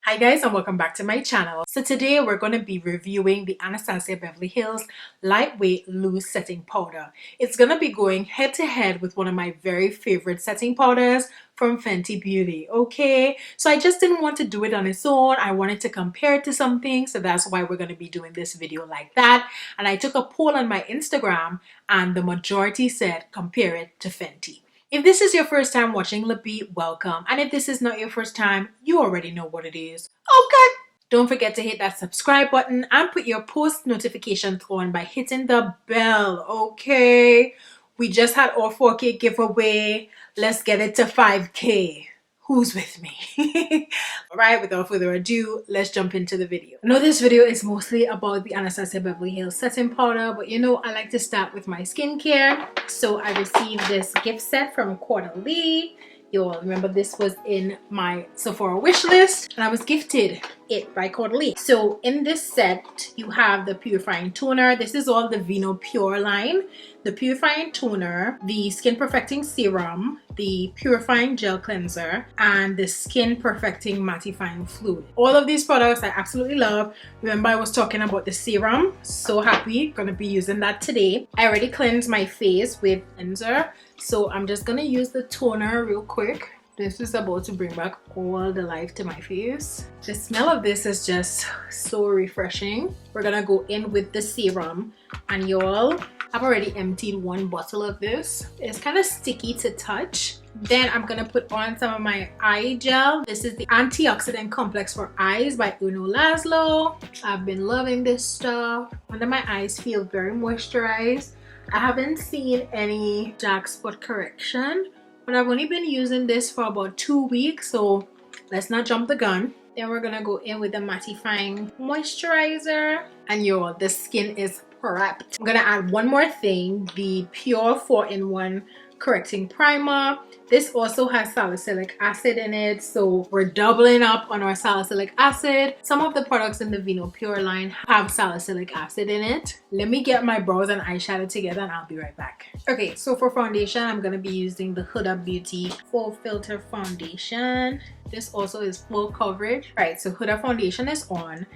Hi guys, and welcome back to my channel. So today we're going to be reviewing the Anastasia Beverly Hills Lightweight Loose Setting Powder. It's going to be going head to head with one of my very favorite setting powders from Fenty Beauty. Okay, so I just didn't want to do it on its own. I wanted to compare it to something, so that's why we're going to be doing this video like that. And I took a poll on my Instagram and the majority said compare it to Fenty. If this is your first time watching Libby, welcome. And if this is not your first time, you already know what it is. Okay. Don't forget to hit that subscribe button and put your post notifications on by hitting the bell, okay? We just had our 4K giveaway. Let's get it to 5K. Who's with me? Alright, without further ado, let's jump into the video. I know this video is mostly about the Anastasia Beverly Hills setting powder, but you know I like to start with my skincare. So I received this gift set from Quarterly. You'll remember this was in my Sephora wish list, and I was gifted it by Quarterly. So in this set, you have the purifying toner. This is all the Vino Pure line. The purifying toner, the skin perfecting serum, the purifying gel cleanser, and the skin perfecting mattifying fluid. All of these products I absolutely love. Remember I was talking about the serum. So happy, gonna be using that today. I already cleansed my face with cleanser, so I'm just gonna use the toner real quick. This is about to bring back all the life to my face. The smell of this is just so refreshing. We're gonna go in with the serum, and y'all, I've already emptied one bottle of this. It's kind of sticky to touch. Then I'm gonna put on some of my eye gel. This is the Antioxidant Complex for Eyes by Uno Laszlo. I've been loving this stuff. Under my eyes feel very moisturized. I haven't seen any dark spot correction, but I've only been using this for about 2 weeks, so let's not jump the gun. Then we're gonna go in with the mattifying moisturizer, and y'all, the skin is prepped. I'm gonna add one more thing, the Pure 4-in-1 correcting primer. This also has salicylic acid in it, so we're doubling up on our salicylic acid. Some of the products in the Vino Pure line have salicylic acid in it. Let me get my brows and eyeshadow together and I'll be right back. Okay, so for foundation, I'm gonna be using the Huda Beauty Full Filter Foundation. This also is full coverage. All right, so Huda foundation is on.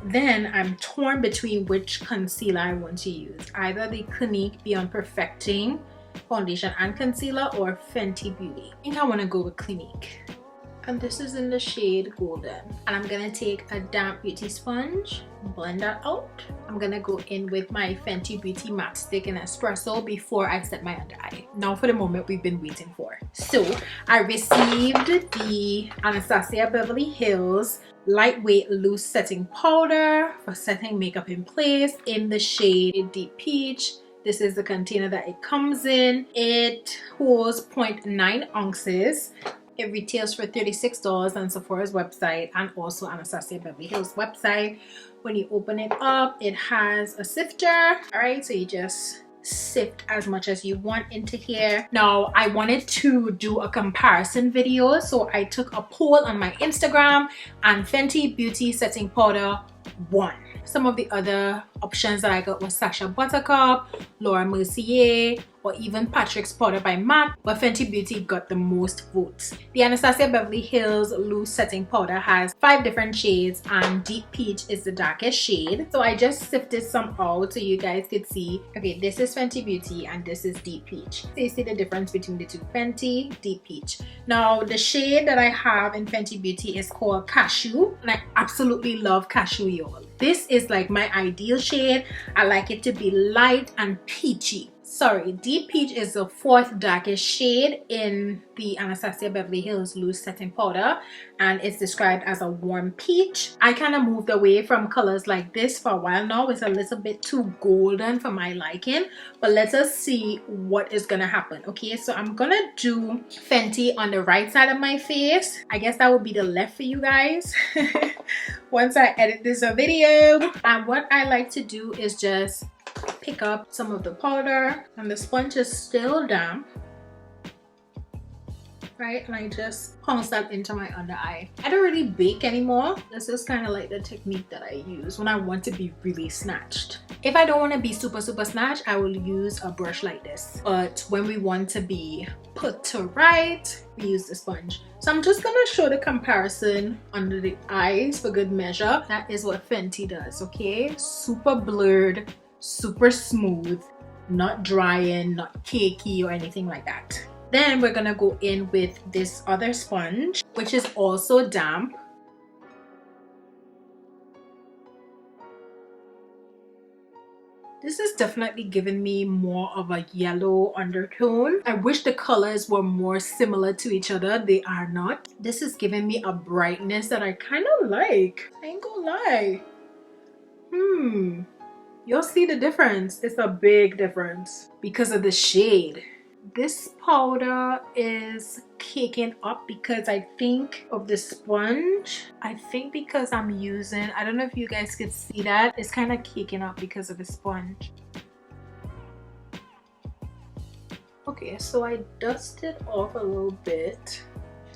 Then I'm torn between which concealer I want to use. Either the Clinique Beyond Perfecting foundation and concealer or Fenty Beauty. I think I want to go with Clinique. And this is in the shade Golden. And I'm gonna take a damp beauty sponge, blend that out. I'm gonna go in with my Fenty Beauty matte stick in espresso before I set my under eye. Now for the moment we've been waiting for. So I received the Anastasia Beverly Hills Lightweight Loose Setting Powder for setting makeup in place in the shade Deep Peach. This is the container that it comes in. It holds 0.9 ounces. It retails for $36 on Sephora's website and also Anastasia Beverly Hills website. When you open it up, it has a sifter. All right, so you just sift as much as you want into here. Now I wanted to do a comparison video, so I took a poll on my Instagram, and Fenty Beauty setting powder won. Some of the other options that I got was Sacha Buttercup, Laura Mercier, or even Patrick's Powder by MAC, but Fenty Beauty got the most votes. The Anastasia Beverly Hills Loose Setting Powder has 5 different shades, and Deep Peach is the darkest shade. So I just sifted some out so you guys could see. Okay, this is Fenty Beauty and this is Deep Peach. So you see the difference between the two, Fenty, Deep Peach. Now the shade that I have in Fenty Beauty is called Cashew, and I absolutely love Cashew, y'all. This is like my ideal shade. I like it to be light and peachy. Sorry, Deep Peach is the 4th darkest shade in the Anastasia Beverly Hills Loose Setting Powder, and it's described as a warm peach. I kind of moved away from colors like this for a while now. It's a little bit too golden for my liking, but let us see what is gonna happen. Okay, so I'm gonna do Fenty on the right side of my face. I guess that would be the left for you guys once I edit this video. And what I like to do is just pick up some of the powder, and the sponge is still damp. right? And I just pounce that into my under eye. I don't really bake anymore. This is kind of like the technique that I use when I want to be really snatched. If I don't want to be super snatched, I will use a brush like this. But when we want to be put to right, we use the sponge. So I'm just gonna show the comparison under the eyes for good measure. That is what Fenty does, okay? Super blurred, super smooth, not drying, not cakey or anything like that. Then we're gonna go in with this other sponge, which is also damp. This is definitely giving me more of a yellow undertone. I wish the colors were more similar to each other. They are not. This is giving me a brightness that I kind of like. I ain't gonna lie. You'll see the difference. It's a big difference because of the shade. This powder is caking up because I think of the sponge. I think because I'm using, I don't know if you guys could see that, it's kind of caking up because of the sponge. Okay, so I dusted off a little bit.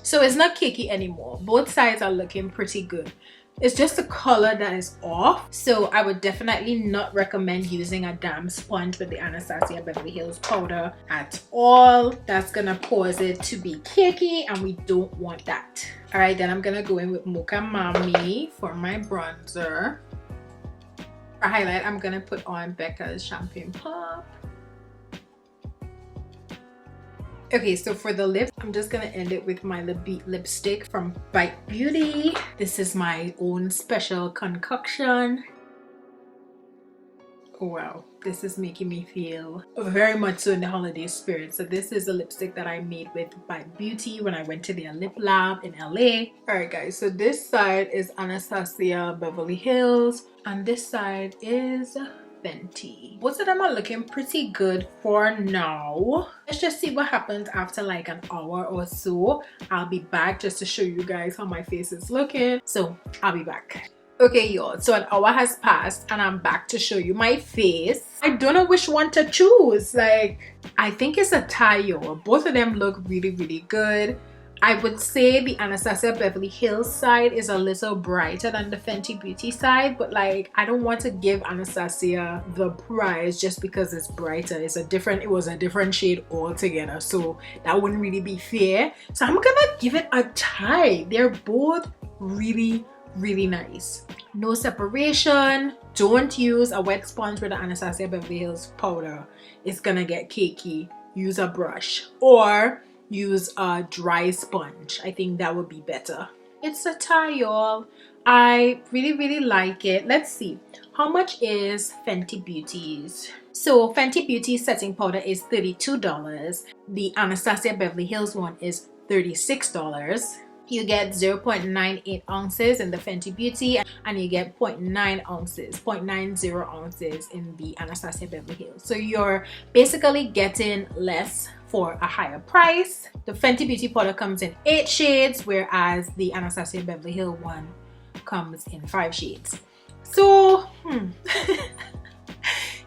So it's not cakey anymore. Both sides are looking pretty good. It's just the color that is off. So I would definitely not recommend using a damp sponge with the Anastasia Beverly Hills powder at all. That's gonna cause it to be cakey and we don't want that. All right, then I'm gonna go in with Mocha Mami for my bronzer. For highlight, I'm gonna put on Becca's Champagne Pop. Okay, so for the lips, I'm just gonna end it with my Lip Beat lipstick from Bite Beauty. This is my own special concoction. Oh wow, this is making me feel very much so in the holiday spirit. So this is a lipstick that I made with Bite Beauty when I went to their lip lab in LA. Alright guys, so this side is Anastasia Beverly Hills and this side is Fenty. Both of them are looking pretty good for now. Let's just see what happens after like an hour or so. I'll be back just to show you guys how my face is looking. So I'll be back. Okay y'all, so an hour has passed and I'm back to show you my face. I don't know which one to choose. Like, I think it's a tie, y'all. Both of them look really good. I would say the Anastasia Beverly Hills side is a little brighter than the Fenty Beauty side, but like I don't want to give Anastasia the prize just because it's brighter. It was a different shade altogether, so that wouldn't really be fair. So I'm gonna give it a tie. They're both really nice. No separation. Don't use a wet sponge with the Anastasia Beverly Hills powder. It's gonna get cakey. Use a brush or use a dry sponge. I think that would be better. It's a tie, y'all. I really like it. Let's see, how much is Fenty Beauty's? So Fenty Beauty's setting powder is $32. The Anastasia Beverly Hills one is $36. You get 0.98 ounces in the Fenty Beauty and you get 0.90 ounces in the Anastasia Beverly Hills. So you're basically getting less for a higher price. The Fenty Beauty powder comes in 8 shades, whereas the Anastasia Beverly Hills one comes in 5 shades. So,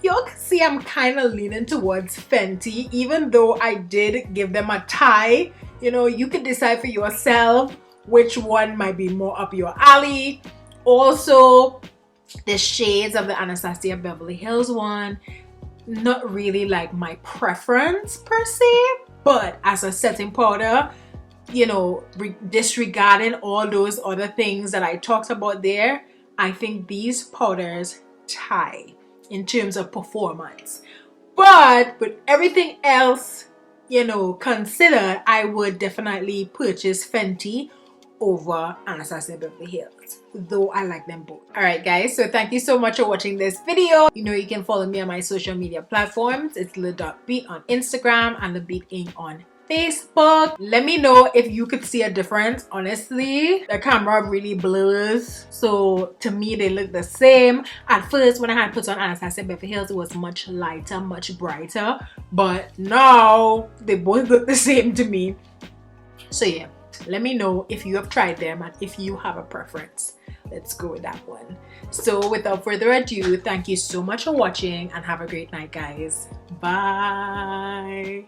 y'all can see I'm kind of leaning towards Fenty, even though I did give them a tie. You know, you can decide for yourself which one might be more up your alley. Also, the shades of the Anastasia Beverly Hills one, not really like my preference per se, but as a setting powder, you know, disregarding all those other things that I talked about there, I think these powders tie in terms of performance. But with everything else, you know, considered, I would definitely purchase Fenty over Anastasia Beverly Hills, though I like them both. Alright guys, so thank you so much for watching this video. You know you can follow me on my social media platforms. It's le.beat on Instagram and LeBeat Inc on Facebook. Let me know if you could see a difference. Honestly, the camera really blurs, so to me they look the same. At first when I had put on Anastasia Beverly Hills, it was much lighter, much brighter, but now they both look the same to me. So yeah, let me know if you have tried them and if you have a preference. Let's go with that one. So without further ado, thank you so much for watching and have a great night guys. Bye.